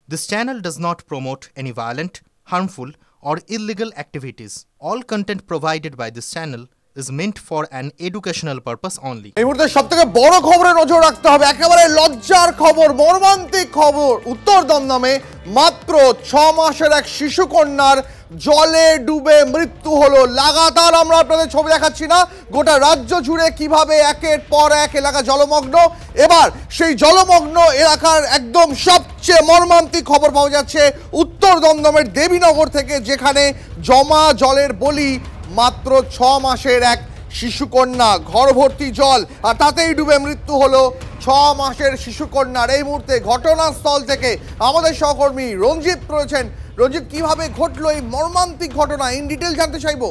This channel does not promote any violent, harmful, or illegal activities. All content provided by this channel is meant for an educational purpose only. এই মুহূর্তে সবথেকে বড় খবরে নজর রাখতে হবে, একেবারে লজ্জার খবর, মর্মান্তিক খবর। উত্তর দমদমে মাত্র 6 মাসের এক শিশু কন্যার জলে ডুবে মৃত্যু হলো। লাগাতার আমরা আপনাদের ছবি দেখাচ্ছি না, গোটা রাজ্য জুড়ে কিভাবে একের পর এক এলাকা জলমগ্ন। এবার সেই জলমগ্ন এলাকার একদম সবচেয়ে মর্মান্তিক খবর পাওয়া যাচ্ছে উত্তর দমদমের দেবীনগর থেকে, যেখানে জমা জলের বলি মাত্র 6 মাসের এক শিশুকন্যা। ঘর ভর্তি জল আর তাতেই ডুবে মৃত্যু হলো 6 মাসের শিশুকন্যার। এই মুহূর্তে ঘটনাস্থল থেকে আমাদের সহকর্মী রঞ্জিত রয়েছেন। রঞ্জিত, কিভাবে ঘটলো এই মর্মান্তিক ঘটনা, ইন ডিটেল জানতে চাইবো।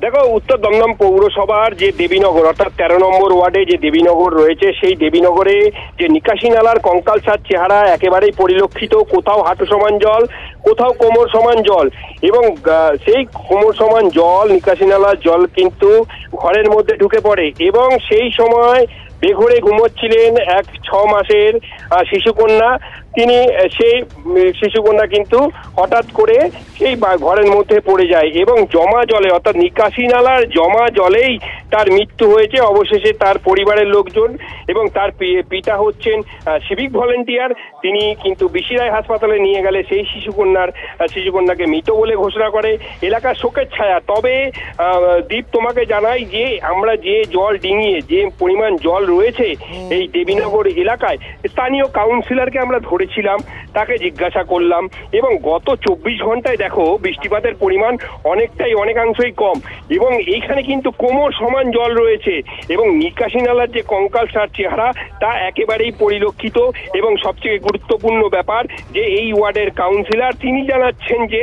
দেখো, উত্তর দমদম পৌরসভার যে দেবীনগর অর্থাৎ 13 নম্বর ওয়ার্ডে যে দেবীনগর রয়েছে, সেই দেবীনগরে যে নিকাশি নালার কঙ্কালসার চেহারা একেবারেই পরিলক্ষিত। কোথাও হাঁটু সমান জল, কোথাও কোমর সমান জল, এবং সেই কোমর সমান জল, নিকাশি নালার জল কিন্তু ঘরের মধ্যে ঢুকে পড়ে। এবং সেই সময় বেঘরে ঘুমোচ্ছিলেন এক 6 মাসের শিশুকন্যা। তিনি সেই শিশুকন্যা কিন্তু হঠাৎ করে সেই ঘরের মধ্যে পড়ে যায় এবং জমা জলে অর্থাৎ নিকাশি নালার জমা জলেই তার মৃত্যু হয়েছে। অবশেষে তার পরিবারের লোকজন এবং তার পিতা হচ্ছেন সিভিক ভলেন্টিয়ার, তিনি কিন্তু বিশিরায় হাসপাতালে নিয়ে গেলে সেই শিশুকন্যাকে মৃত বলে ঘোষণা করে। এলাকার শোকের ছায়া। তবে দীপ, তোমাকে জানাই যে আমরা যে জল ডিঙিয়ে যে পরিমাণ জল রয়েছে এই দেবীনগর এলাকায়, স্থানীয় কাউন্সিলরকে আমরা ধরেছিলাম, তাকে জিজ্ঞাসা করলাম, এবং গত 24 ঘন্টায় দেখো বৃষ্টিপাতের পরিমাণ অনেকাংশই কম, এবং এইখানে কিন্তু কোমর সমান জল রয়েছে এবং নিকাশি নালার যে কঙ্কালসার চেহারা তা একেবারেই পরিলক্ষিত। এবং সবচেয়ে গুরুত্বপূর্ণ ব্যাপার যে এই ওয়ার্ডের কাউন্সিলর তিনি জানাচ্ছেন যে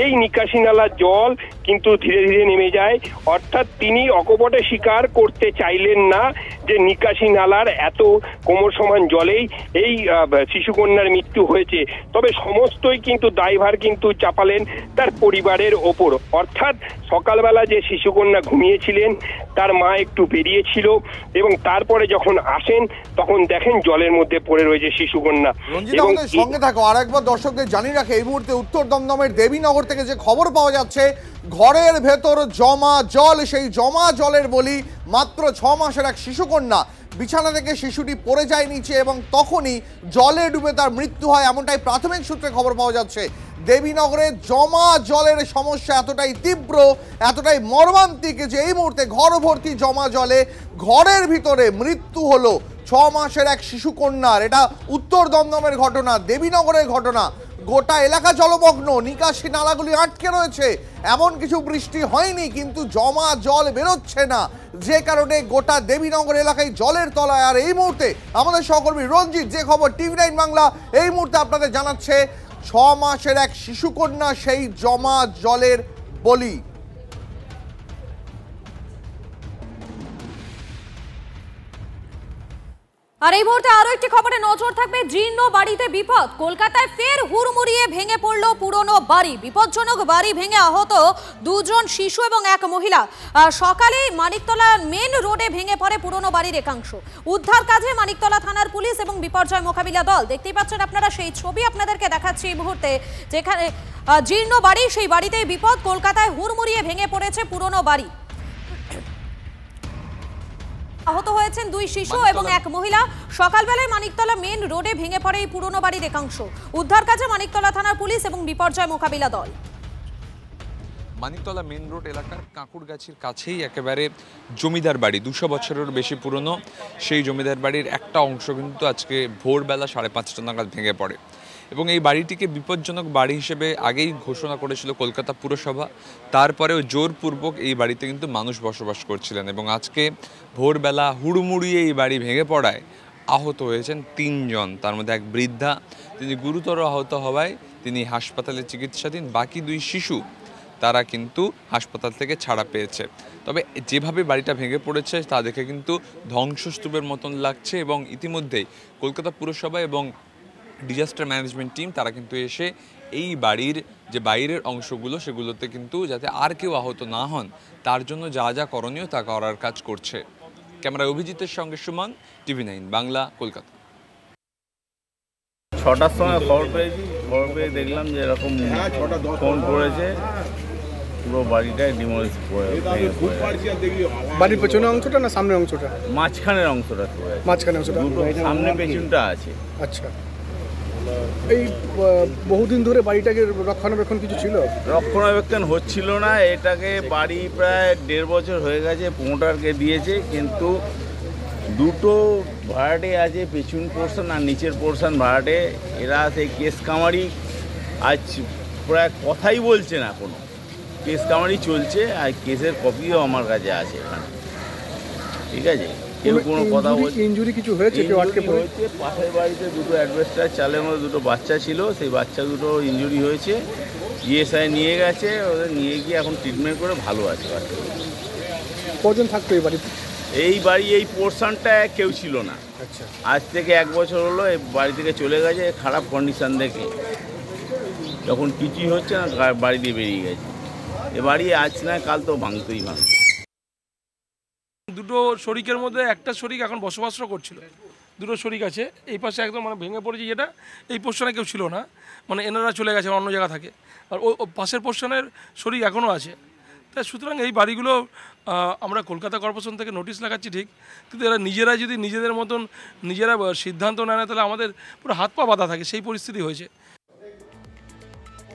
এই নিকাশি নালার জল কিন্তু ধীরে ধীরে নেমে যায়, অর্থাৎ তিনি অকপটে স্বীকার করতে চাইলেন না যে নিকাশি নালার এত কোমর সমান জলেই এই শিশুকন্যার মৃত্যু হয়েছে। তবে সমস্তই কিন্তু দায়ভার কিন্তু চাপালেন তার পরিবারের ওপর। অর্থাৎ সকালবেলা যে শিশুকন্যা ঘুমিয়েছিলেন, তার মা একটু বেরিয়েছিল এবং তারপরে যখন আসেন তখন দেখেন জলের মধ্যে পড়ে রয়েছে শিশুকন্যা। এবং সঙ্গে থাকো, আরেকবার দর্শকদের জানিয়ে রাখে, এই মুহূর্তে উত্তর দমদমের দেবীনগর থেকে যে খবর পাওয়া যাচ্ছে, ঘরের ভেতর জমা জল, সেই জমা জলের বলি মাত্র 6 মাসের এক শিশুকন্যা। বিছানা থেকে শিশুটি পড়ে যায় নিচে এবং তখনই জলে ডুবে তার মৃত্যু হয়, এমনটাই প্রাথমিক সূত্রে খবর পাওয়া যাচ্ছে। দেবীনগরে জমা জলের সমস্যা এতটাই তীব্র, এতটাই মর্মান্তিক যে এই মুহূর্তে ঘর ভর্তি জমা জলে ঘরের ভিতরে মৃত্যু হলো 6 মাসের এক শিশুকন্যার। এটা উত্তর দমদমের ঘটনা, দেবীনগরের ঘটনা। গোটা এলাকা জলমগ্ন, নিকাশি নালাগুলি আটকে রয়েছে। এমন কিছু বৃষ্টি হয়নি, কিন্তু জমা জল বেরোচ্ছে না, যে কারণে গোটা দেবীনগর এলাকায় জলের তলায়। আর এই মুহূর্তে আমাদের সহকর্মী রঞ্জিত যে খবর TV9 বাংলা এই মুহূর্তে আপনাদের জানাচ্ছে, 6 মাসের এক শিশুকন্যা সেই জমা জলের বলি। আর এই মুহূর্তে আরো একটি খবরে নজর থাকবে। জীর্ণ বাড়িতে বিপদ, কলকাতায় ফের হুড়মুড়িয়ে ভেঙে পড়লো পুরনো বাড়ি। বিপজ্জনক বাড়ি ভেঙে আহত 2 জন শিশু এবং এক মহিলা। সকালে মানিকতলা মেন রোডে ভেঙে পড়ে পুরনো বাড়ির একাংশ। উদ্ধার কাজে মানিকতলা থানার পুলিশ এবং বিপর্যয় মোকাবিলা দল। দেখতেই পাচ্ছেন আপনারা, সেই ছবি আপনাদেরকে দেখাচ্ছি এই মুহূর্তে, যেখানে জীর্ণ বাড়ি, সেই বাড়িতেই বিপদ। কলকাতায় হুড়মুড়িয়ে ভেঙে পড়েছে পুরনো বাড়ি। আহত হয়েছেন 2 শিশু এবং এক মহিলা। সকালবেলায় মানিকতলা মেন রোডে ভেঙে পড়ে এই পুরনো বাড়ির একাংশ। উদ্ধার কাজে মানিকতলা থানার পুলিশ এবং বিপর্যয় মোকাবিলা দল। মানিকতলা মেন রোড এলাকার কাঁকুরগাছির কাছেই একেবারে জমিদার বাড়ি, 200 বছরের বেশি পুরনো সেই জমিদার বাড়ির একটা অংশ কিন্তু আজকে ভোরবেলা 5:30টা নাগাদ ভেঙে পড়ে। এবং এই বাড়িটিকে বিপজ্জনক বাড়ি হিসেবে আগেই ঘোষণা করেছিল কলকাতা পুরসভা। তারপরেও জোরপূর্বক এই বাড়িতে কিন্তু মানুষ বসবাস করছিলেন, এবং আজকে ভোরবেলা হুড়মুড়িয়ে এই বাড়ি ভেঙে পড়ায় আহত হয়েছেন 3 জন। তার মধ্যে এক বৃদ্ধা, তিনি গুরুতর আহত হওয়ায় তিনি হাসপাতালে চিকিৎসাধীন। বাকি 2 শিশু তারা কিন্তু হাসপাতাল থেকে ছাড়া পেয়েছে। তবে যেভাবে বাড়িটা ভেঙে পড়েছে তা দেখে কিন্তু ধ্বংসস্তূপের মতন লাগছে, এবং ইতিমধ্যেই কলকাতা পুরসভা এবং ডিজাস্টার ম্যানেজমেন্ট টিম তারা কিন্তু এসে এই বাড়ির যে বাইরের অংশগুলো সেগুলোতে কিন্তু যাতে আর কেউ আহত না হন তার জন্য যা যা করণীয় তা করার কাজ করছে। ক্যামেরায় অভিজিতের সঙ্গে সুমন, TV9 বাংলা, কলকাতা। 6টার সময় খবর পেয়েছি, খবর পেয়ে দেখলাম যে এরকম ফোন করেছে, পুরো বাড়িটাই ডিমোলিশ করে বাড়ির পেছনের অংশটা না সামনের অংশটা? মাঝখানের অংশটা, মাঝখানের অংশটা, সামনে পেছনটা আছে। আচ্ছা, এই বহুদিন ধরে বাড়িটাকে রক্ষণাবেক্ষণ কিছু ছিল? রক্ষণাবেক্ষণ হচ্ছিল না, এটাকে বাড়ি প্রায় 1.5 বছর হয়ে গেছে, প্রমোটারকে দিয়েছে, কিন্তু দুটো ভাড়াটে আছে, পেছন পোর্শন আর নিচের পোর্শন ভাড়াটে। এরা সেই কেস কামারি আজ প্রায় কথাই বলছে না, কোনো কেস কামারি চলছে, আর কেসের কপিও আমার কাছে আছে এখানে, ঠিক আছে? কেউ কোনো কথা বলছে। ইনজুরি কিছু হয়েছে? কেউ আটকে পড়েছে? পাশের বাড়িতে দুটো অ্যাডভেস্টার চালের মধ্যে দুটো বাচ্চা ছিল, সেই বাচ্চা দুটো ইনজুরি হয়েছে, ইএসআই নিয়ে গেছে, ওদের নিয়ে গিয়ে এখন ট্রিটমেন্ট করে ভালো আছে বাচ্চাগুলো। কজন থাকতো এই বাড়িতে? এই বাড়ি এই পোর্শনটায় কেউ ছিল না। আচ্ছা, আজ থেকে 1 বছর হলো এই বাড়ি থেকে চলে গেছে, খারাপ কন্ডিশন দেখে, যখন কিছুই হচ্ছে না বাড়ি দিয়ে বেরিয়ে গেছে। এ বাড়ি আজ না কাল তো ভাঙতেই ভাঙবে। দুটো শরিকের মধ্যে একটা শরিক এখন বসবাসও করছিল, দুটো শরিক আছে। এই পাশে একদম মানে ভেঙে পড়েছে, যেটা এই পোর্শনে কেউ ছিল না, মানে এনারা চলে গেছে অন্য জায়গা থাকে, আর ও পাশের পোর্শনের শরিক এখনও আছে। তাই সুতরাং এই বাড়িগুলো আমরা কলকাতা কর্পোরেশন থেকে নোটিশ লাগাচ্ছি ঠিক, কিন্তু এরা নিজেরা যদি নিজেদের মতন নিজেরা সিদ্ধান্ত নেয় না, তাহলে আমাদের পুরো হাত পা বাঁধা থাকে, সেই পরিস্থিতি হয়েছে।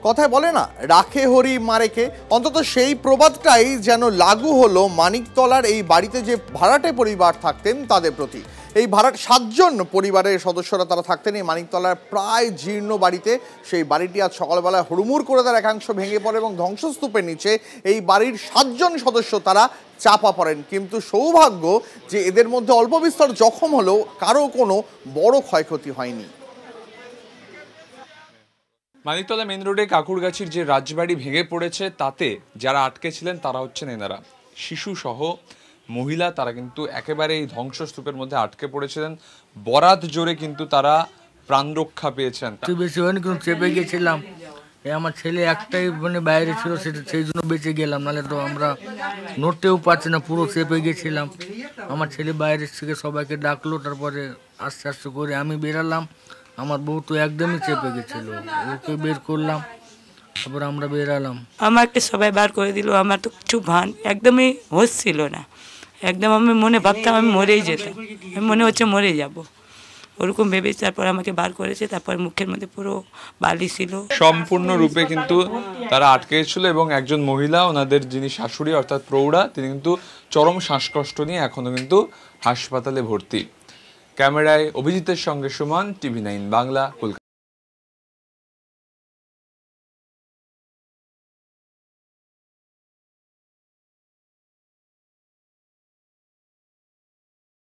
কথায় বলে না, রাখে হরি মারেকে, অন্তত সেই প্রবাদটাই যেন লাগু হলো মানিকতলার এই বাড়িতে যে ভাড়াটে পরিবার থাকতেন তাদের প্রতি। এই ভাড়াট 7 জন পরিবারের সদস্যরা তারা থাকতেন এই মানিকতলার প্রায় জীর্ণ বাড়িতে। সেই বাড়িটি আজ সকালবেলায় হুড়মুড় করে তার একাংশ ভেঙে পড়ে এবং ধ্বংসস্তূপের নিচে এই বাড়ির 7 জন সদস্য তারা চাপা পড়েন। কিন্তু সৌভাগ্য যে এদের মধ্যে অল্প বিস্তর জখম হলেও কারো কোনো বড় ক্ষয়ক্ষতি হয়নি। মানিকতলা মেন রোডে কাকুরগাছির যে রাজবাড়ি ভেঙে পড়েছে, তাতে যারা আটকে ছিলেন তারা হচ্ছেন এনারা, শিশু সহ মহিলা, তারা কিন্তু একেবারে এই ধ্বংসস্তূপের মধ্যে আটকে পড়েছিলেন। বরাত জোরে কিন্তু তারা প্রাণ রক্ষা পেয়েছেন। বেশি হয়নি, কিন্তু চেপে গেছিলাম। আমার ছেলে একটাই মানে বাইরে ছিল, সেটা সেই জন্য বেঁচে গেলাম, নাহলে তো আমরা নড়তেও পারছি না, পুরো চেপে গেছিলাম। আমার ছেলে বাইরে থেকে সবাইকে ডাকলো, তারপরে আস্তে আস্তে করে আমি বেরালাম। আমার বউ তো একদমই চেপে গেছিল, ওকে বের করলাম, তারপর আমরা বেরালাম। আমাকে সবাই বার করে দিল, আমার তো কিছু ভান একদমই হচ্ছিল না, একদম আমি মনে ভাবতাম আমি মরেই যেতাম, আমি মনে হচ্ছে মরে যাব, ওরকম ভেবেছি। তারপর আমাকে বার করেছে, তারপর মুখের মধ্যে পুরো বালি ছিল। সম্পূর্ণরূপে কিন্তু তারা আটকে ছিল এবং একজন মহিলা, ওনাদের যিনি শাশুড়ি অর্থাৎ প্রৌঢ়া, তিনি কিন্তু চরম শ্বাসকষ্ট নিয়ে এখনো কিন্তু হাসপাতালে ভর্তি। ক্যামেরায় অভিজিতের সঙ্গে সুমন, TV9 বাংলা, কলকাতা।